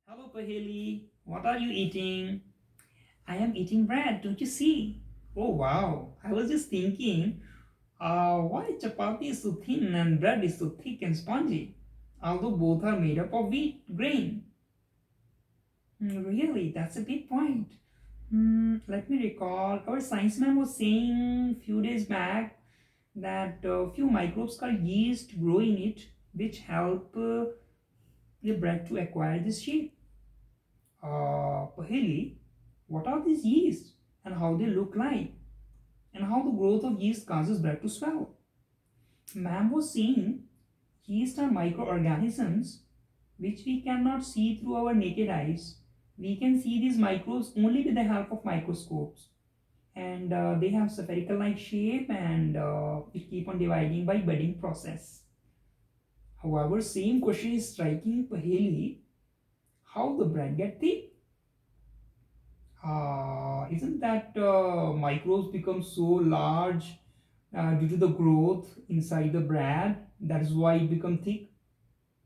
Hello, Paheli. What are you eating? I am eating bread, don't you see? Oh, wow. I was just thinking, why chapati is so thin and bread is so thick and spongy? Although both are made up of wheat grain. Really, that's a big point. Let me recall. Our science man was saying few days back that few microbes called yeast grow in it, which help the bread to acquire this shape. Paheli, what are these yeasts and how they look like and how the growth of yeast causes bread to swell? Ma'am was saying yeast are microorganisms which we cannot see through our naked eyes. We can see these microbes only with the help of microscopes, and they have spherical like shape, and it keep on dividing by budding process. However, same question is striking Paheli, how the bread get thick? Isn't that microbes become so large due to the growth inside the bread? That is why it become thick.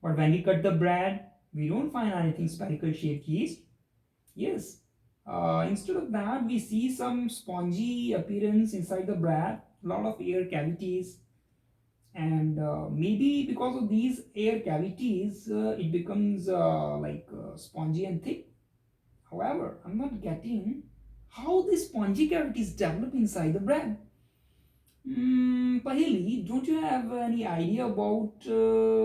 But when we cut the bread, we don't find anything spherical shaped yeast. Yes. Instead of that, we see some spongy appearance inside the bread, a lot of air cavities, and maybe because of these air cavities, it becomes spongy and thick. However, I'm not getting how these spongy cavities develop inside the bread. Paheli, don't you have any idea about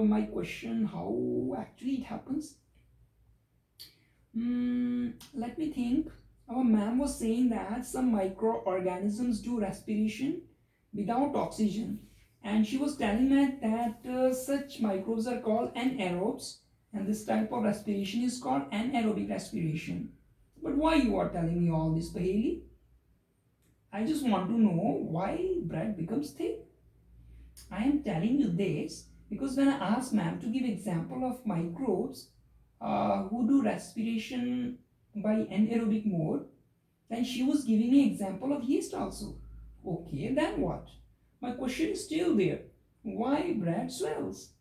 my question? How actually it happens? Let me think. Our ma'am was saying that some microorganisms do respiration without oxygen, and she was telling me that such microbes are called anaerobes, and this type of respiration is called anaerobic respiration. But why you are telling me all this, Paheli? I just want to know why bread becomes thick. I am telling you this because when I asked ma'am to give example of microbes who do respiration by anaerobic mode, then she was giving me example of yeast also. Okay, then what? My question is still there. Why bread swells?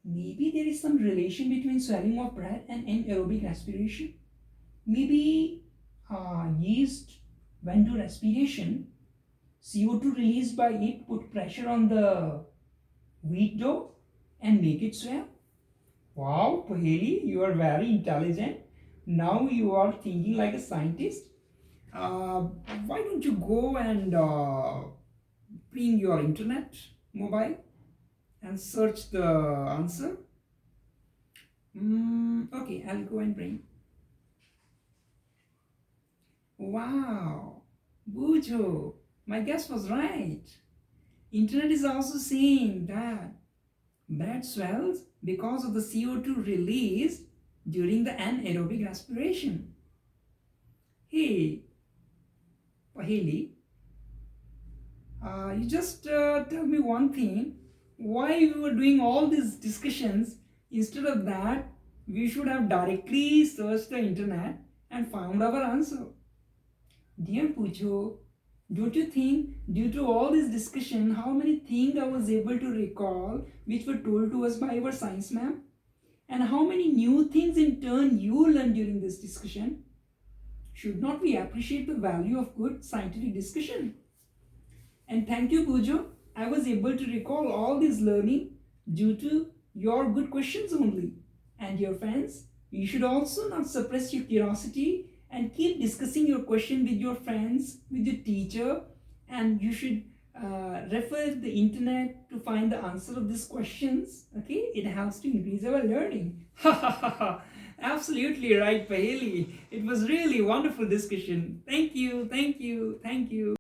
Maybe there is some relation between swelling of bread and anaerobic respiration. Maybe yeast, when do respiration, CO2 released by it put pressure on the wheat dough and make it swell. Wow, Paheli, you are very intelligent. Now you are thinking like a scientist. Uh, why don't you go and bring your internet mobile and search the answer? Okay, I'll go and bring. Wow, Bujo, my guess was right. Internet is also saying that bread swells because of the CO2 released during the anaerobic respiration. Hey, Paheli, you just tell me one thing. Why we were doing all these discussions? Instead of that, we should have directly searched the internet and found our answer. Dear Pujo, don't you think due to all this discussion, how many things I was able to recall which were told to us by our science ma'am? And how many new things in turn you learned during this discussion? Should not we appreciate the value of good scientific discussion? And thank you, Pujo. I was able to recall all this learning due to your good questions only. And your friends, you should also not suppress your curiosity and keep discussing your question with your friends, with your teacher, and you should refer the internet to find the answer of these questions. Okay, it helps to increase our learning. Absolutely right, Paheli. It was really wonderful discussion. Thank you, thank you, thank you.